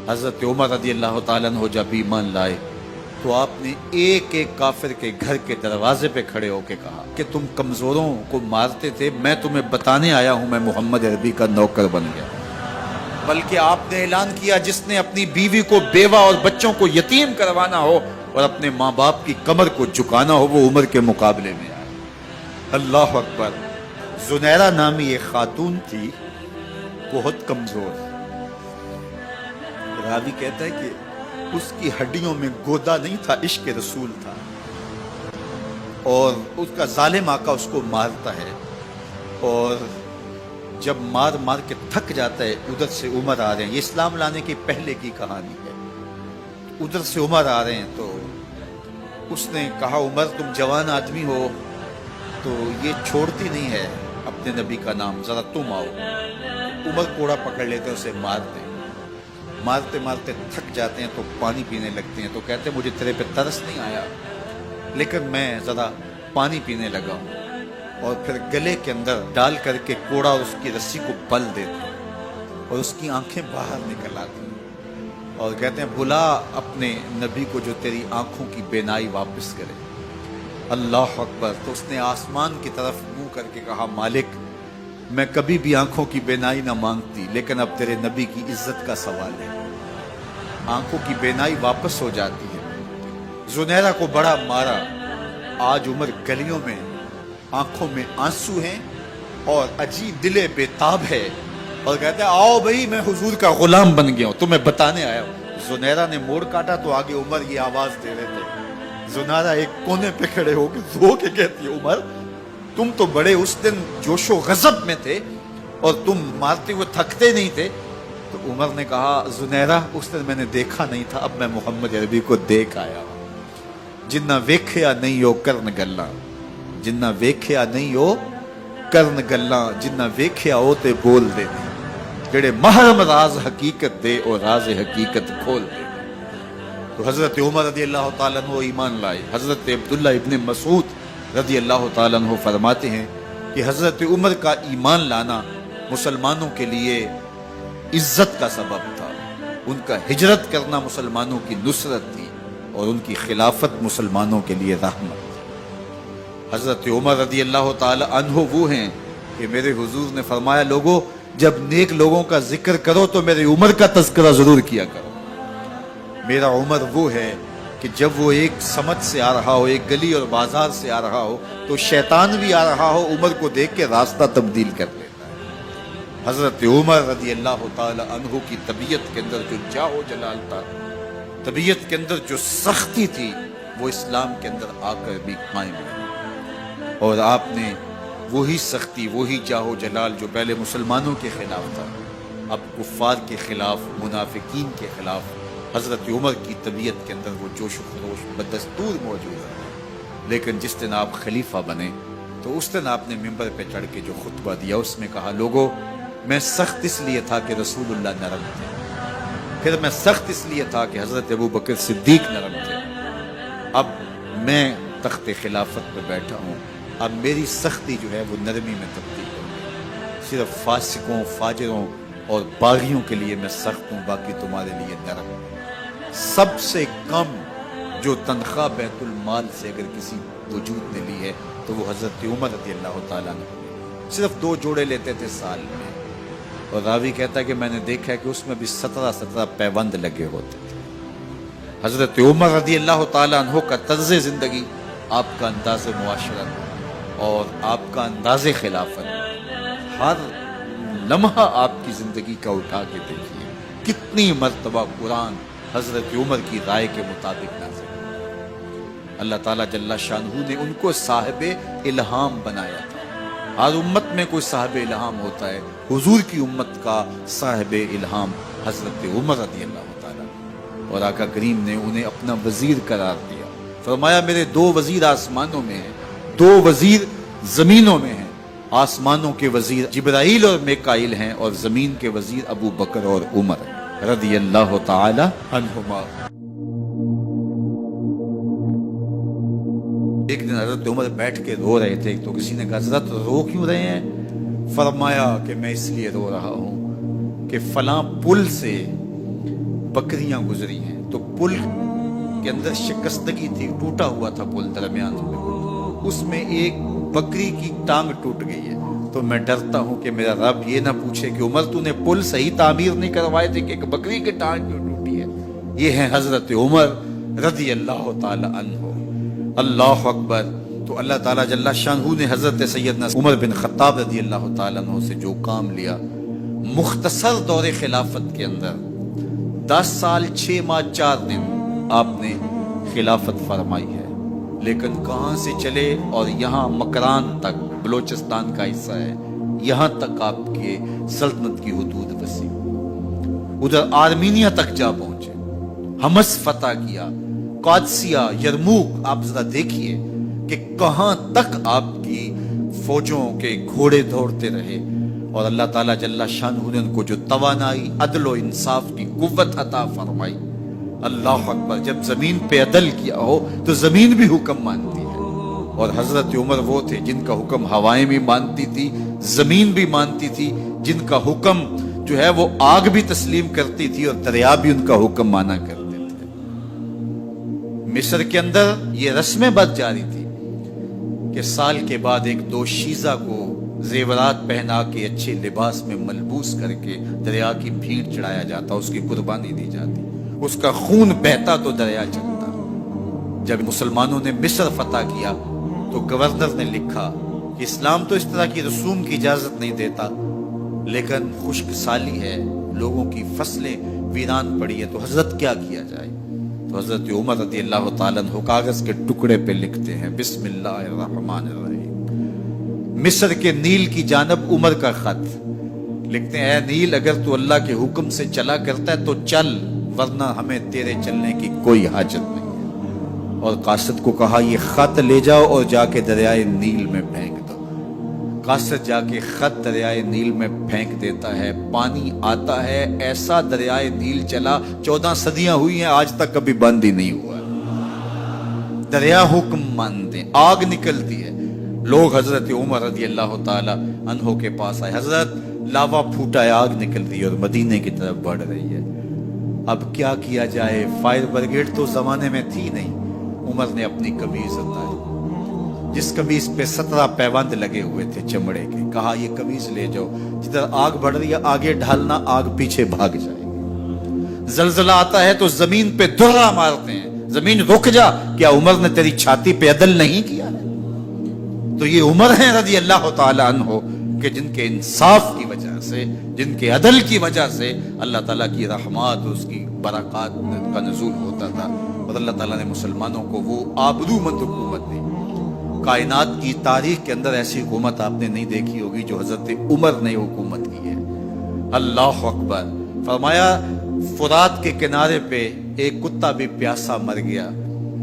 حضرت عمر رضی اللہ تعالیٰ عنہ جب ایمان لائے تو آپ نے ایک ایک کافر کے گھر کے دروازے پہ کھڑے ہو کے کہا کہ تم کمزوروں کو مارتے تھے، میں تمہیں بتانے آیا ہوں میں محمد عربی کا نوکر بن گیا۔ بلکہ آپ نے اعلان کیا جس نے اپنی بیوی کو بیوہ اور بچوں کو یتیم کروانا ہو اور اپنے ماں باپ کی کمر کو جھکانا ہو وہ عمر کے مقابلے میں آئے۔ اللہ اکبر۔ زنیرہ نامی ایک خاتون تھی، بہت کمزور، راوی کہتا ہے کہ اس کی ہڈیوں میں گودا نہیں تھا، عشق رسول تھا، اور اس کا ظالم آقا اس کو مارتا ہے، اور جب مار مار کے تھک جاتا ہے ادھر سے عمر آ رہے ہیں، یہ اسلام لانے کی پہلے کی کہانی ہے، ادھر سے عمر آ رہے ہیں تو اس نے کہا عمر تم جوان آدمی ہو تو یہ چھوڑتی نہیں ہے اپنے نبی کا نام، ذرا تم آؤ۔ عمر کوڑا پکڑ لیتے اسے مارتے مارتے مارتے تھک جاتے ہیں تو پانی پینے لگتے ہیں، تو کہتے ہیں مجھے تیرے پہ ترس نہیں آیا لیکن میں ذرا پانی پینے لگا ہوں، اور پھر گلے کے اندر ڈال کر کے کوڑا اس کی رسی کو بل دیتے ہیں اور اس کی آنکھیں باہر نکل آتی ہیں اور کہتے ہیں بلا اپنے نبی کو جو تیری آنکھوں کی بینائی واپس کرے۔ اللہ اکبر۔ تو اس نے آسمان کی طرف منہ کر کے کہا مالک میں کبھی بھی آنکھوں کی بینائی نہ مانگتی لیکن اب تیرے نبی کی عزت کا سوال ہے۔ آنکھوں کی بینائی واپس ہو جاتی ہے۔ زنیرہ کو بڑا مارا، آج عمر گلیوں میں آنکھوں میں آنسو ہیں اور عجیب دل بے تاب ہے، اور کہتے ہیں آؤ بھئی میں حضور کا غلام بن گیا ہوں، تمہیں بتانے آیا ہوں۔ زنیرہ نے موڑ کاٹا تو آگے عمر یہ آواز دے رہے تھے۔ زنیرہ ایک کونے پہ کھڑے ہو کے رو کے کہتی ہے عمر تم تو بڑے اس دن جوش و غضب میں تھے اور تم مارتے ہوئے تھکتے نہیں تھے۔ تو عمر نے کہا زنیرہ اس دن میں نے دیکھا نہیں تھا، اب میں محمد عربی کو دیکھ آیا ہوں۔ جنہ ویکھیا نہیں ہو کرن گلاں، جنہ ویکھیا نہیں ہو کرن گلاں، جنہ ویکھیا ہو تے بول دے، جڑے محرم راز حقیقت دے اور راز حقیقت کھول دے۔ تو حضرت عمر رضی اللہ تعالیٰ عنہ ایمان لائے۔ حضرت عبداللہ ابن مسعود رضی اللہ تعالیٰ عنہ فرماتے ہیں کہ حضرت عمر کا ایمان لانا مسلمانوں کے لیے عزت کا سبب تھا، ان کا ہجرت کرنا مسلمانوں کی نصرت تھی اور ان کی خلافت مسلمانوں کے لیے رحمت تھی۔ حضرت عمر رضی اللہ تعالیٰ عنہ وہ ہیں کہ میرے حضور نے فرمایا لوگوں جب نیک لوگوں کا ذکر کرو تو میرے عمر کا تذکرہ ضرور کیا کرو۔ میرا عمر وہ ہے کہ جب وہ ایک سمت سے آ رہا ہو، ایک گلی اور بازار سے آ رہا ہو تو شیطان بھی آ رہا ہو عمر کو دیکھ کے راستہ تبدیل کر لیتا ہے۔ حضرت عمر رضی اللہ تعالی عنہ کی طبیعت کے اندر جو جاہ و جلال تھا، طبیعت کے اندر جو سختی تھی، وہ اسلام کے اندر آ کر بھی قائم ہے، اور آپ نے وہی سختی، وہی جاہ و جلال جو پہلے مسلمانوں کے خلاف تھا اب کفار کے خلاف، منافقین کے خلاف حضرت عمر کی طبیعت کے اندر وہ جوش و خروش بدستور موجود ہے۔ لیکن جس دن آپ خلیفہ بنے تو اس دن آپ نے ممبر پہ چڑھ کے جو خطبہ دیا اس میں کہا لوگوں میں سخت اس لیے تھا کہ رسول اللہ نرم تھے، پھر میں سخت اس لیے تھا کہ حضرت ابو بکر صدیق نرم تھے، اب میں تخت خلافت پہ بیٹھا ہوں، اب میری سختی جو ہے وہ نرمی میں تبدیل ہو گئی، صرف فاسقوں، فاجروں اور باغیوں کے لیے میں سخت ہوں، باقی تمہارے لیے نرم ہوں۔ سب سے کم جو تنخواہ بیت المال سے اگر کسی وجود نے لی ہے تو وہ حضرت عمر رضی اللہ تعالیٰ نے صرف 2 جوڑے لیتے تھے سال میں، اور راوی کہتا ہے کہ میں نے دیکھا ہے کہ اس میں بھی 17 پیوند لگے ہوتے تھے۔ حضرت عمر رضی اللہ تعالیٰ عنہ کا طرز زندگی، آپ کا انداز معاشرت اور آپ کا انداز خلافت، ہر لمحہ آپ کی زندگی کا اٹھا کے دیکھیے کتنی مرتبہ قرآن حضرت عمر کی رائے کے مطابق نازل ہے۔ اللہ تعالیٰ جل شانہ نے ان کو صاحب الہام بنایا تھا۔ ہر امت میں کوئی صاحب الہام ہوتا ہے، حضور کی امت کا صاحب الہام حضرت عمر رضی اللہ تعالیٰ، اور آقا کریم نے انہیں اپنا وزیر قرار دیا، فرمایا میرے 2 وزیر آسمانوں میں ہیں، 2 وزیر زمینوں میں ہیں، آسمانوں کے وزیر جبرائیل اور میکائیل ہیں اور زمین کے وزیر ابو بکر اور عمر رضی اللہ تعالی عنہما۔ ایک دن حضرت عمر بیٹھ کے رو رہے تھے تو کسی نے کہا حضرت رو کیوں رہے ہیں؟ فرمایا کہ میں اس لیے رو رہا ہوں کہ فلاں پل سے बकरियां गुजरी हैं, तो पुल के अंदर शिकस्तगी थी, टूटा हुआ था पुल दरमियान में, उसमें एक बकरी की टांग टूट गई है। तो मैं डरता हूं कि मेरा रब ये ना पूछे कि उमर तूने पुल सही तामीर नहीं करवाए थे कि एक बकरी की टांग क्यों टूटी है। ये है हजरत उमर रदी अल्लाह ताला अन्हु। अल्लाह अकबर। तो अल्लाह ताला जल्ला शानहू ने हजरत सैयदना उमर बिन खत्ताब रदी अल्लाह ताला अन्हु से जो काम लिया, मुख्तसर दौरे खिलाफत के अंदर 10 साल 6 माह 4 दिन आपने खिलाफत फरमाई है। लेकिन कहां से चले और यहाँ मकरान तक, बलोचिस्तान का हिस्सा है, यहां तक आपके सल्तनत की हुदूद वसी, उधर आर्मीनिया तक जा पहुंचे, हमस फतह किया, कादसिया, यरमूक। आप जरा देखिए कि कहां तक आपकी फौजों के घोड़े दौड़ते रहे, और अल्लाह ताला जल्ला शानहू ने उनको जो तवानाई, अदल और इंसाफ की कुव्वत अता फरमाई। अल्लाह अकबर। जब जमीन पे अदल किया हो तो जमीन भी हुक्म मानती है, और हजरत उमर वो थे जिनका हुक्म हवाएं भी मानती थी, जमीन भी मानती थी, जिनका हुक्म जो है वो आग भी तस्लीम करती थी और दरिया भी उनका हुक्म माना करते थे। मिस्र के अंदर ये रस्में बद जारी थी कि साल के बाद एक दोशीज़ा को जेवरात पहना के अच्छे लिबास में मलबूस करके दरिया की भीड़ चढ़ाया जाता, उसकी कुर्बानी दी जाती, उसका खून बहता तो दरिया चलता। जब मुसलमानों ने मिस्र फतह किया तो गवर्नर ने लिखा कि इस्लाम तो इस तरह की रसूम की इजाजत नहीं देता, लेकिन खुश्क साली है, लोगों की फसलें वीरान पड़ी है, तो हजरत क्या किया जाए। तो हजरत उमर रज़ी अल्लाह ताला अन्हु कागज के टुकड़े पे लिखते हैं, बिस्मिल्लाहिर्रहमानिर्रहीम। मिस्र के नील की जानब उमर का खत लिखते हैं, नील अगर तू अल्लाह के हुक्म से चला करता है तो चल, वरना हमें तेरे चलने की कोई हाजत नहीं है। और कासिद को कहा ये खत ले जाओ और जाके दरियाए नील में फेंक दो। कासिद जाके खत दरियाए नील में फेंक देता है, पानी आता है, ऐसा दरियाए नील चला, 14 सदियां हुई हैं, आज तक कभी बंद ही नहीं हुआ। दरिया हुक्म मानते, आग निकलती है। लोग हजरत उमर रज़ी अल्लाह ताला अन्हु के पास आए, हजरत लावा फूटा है, आग निकल रही है और मदीने की तरफ बढ़ रही है, अब क्या किया जाए। फायर ब्रिगेड तो जमाने में थी नहीं। उमर ने अपनी कमीज उतारी, जिस कमीज पे 17 पैबंद लगे हुए थे चमड़े के, कहा ये कमीज ले जाओ, जिधर आग बढ़ रही है आगे ढालना, आग पीछे भाग जाएगी। जलजला आता है तो जमीन पे दुर्रा मारते हैं, जमीन रुक जा, क्या उमर ने तेरी छाती पे अदल नहीं किया है। तो ये उमर है रज़ी अल्लाह ताला अन्हु कि जिनके इंसाफ की वजह से, जिनके अदल की वजह से अल्लाह ताला की रहमत, उसकी बरक़ात का नुज़ूल होता था, और अल्लाह ताला ने मुसलमानों को वो आबरूमंद हुकूमत दी। कायनात की तारीख के अंदर ऐसी हुकूमत आपने नहीं देखी होगी जो हजरत उमर ने हुकूमत की है। अल्लाह अकबर। फरमाया फुरात के किनारे पे एक कुत्ता भी प्यासा मर गया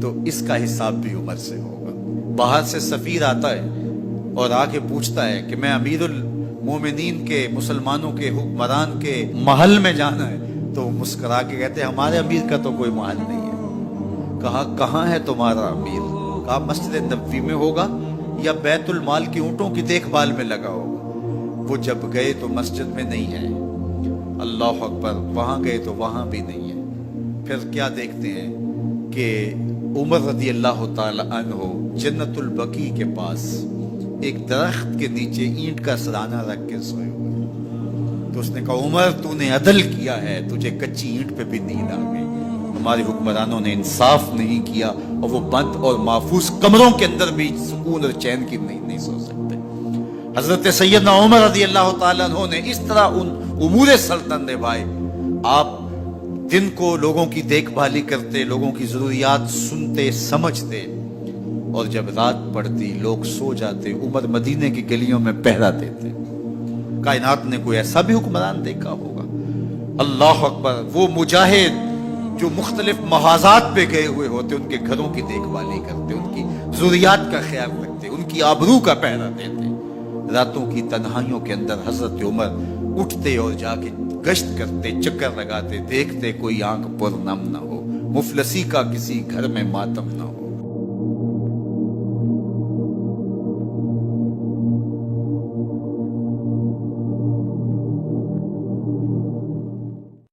तो इसका हिसाब भी उमर से होगा। बाहर से सफीर आता है और आके पूछता है कि मैं अमीरुल मोमिनीन के, मुसलमानों के हुक्मरान के महल में जाना है, तो मुस्कुरा के कहते हैं हमारे अमीर का तो कोई महल नहीं है। कहा कहाँ है तुम्हारा अमीर। कहा मस्जिद नबवी में होगा या बैतुल माल की ऊँटों की देखभाल में लगा होगा। वो जब गए तो मस्जिद में नहीं है, अल्लाह अकबर। वहां गए तो वहां भी नहीं है। फिर क्या देखते हैं कि उमर रज़ी अल्लाह ताला अन्हु जन्नतुल बकी के पास एक दरख्त के नीचे ईंट का सराना रख के सोए हुए। तो उसने कहा उमर तूने अदल किया है, तुझे कच्ची ईंट पे भी नींद आ गई। हमारे हुक्मरानों ने इंसाफ नहीं किया और वो बंद और महफूज कमरों के अंदर भी सुकून और चैन की नहीं सो सकते। हजरत सैयदना उमर रज़ी अल्लाह ताला अन्हु ने इस तरह उन उमूर सल्तनत निभाए। आप दिन को लोगों की देखभाली करते, लोगों की जरूरियात सुनते समझते, और जब रात पड़ती लोग सो जाते, उमर मदीने की गलियों में पहरा देते। कायनात ने कोई ऐसा भी हुक्मरान देखा होगा। अल्लाह अकबर। वो मुजाहिद जो मुख्तलिफ महाजात पे गए हुए होते, उनके घरों की देखभाली करते, उनकी जरूरियात का ख्याल रखते, उनकी आबरू का पहरा देते। रातों की तन्हाइयों के अंदर हजरत उमर उठते और जाके गश्त करते, चक्कर लगाते, देखते कोई आंख पुरनम न हो, मुफलसी का किसी घर में मातम न हो।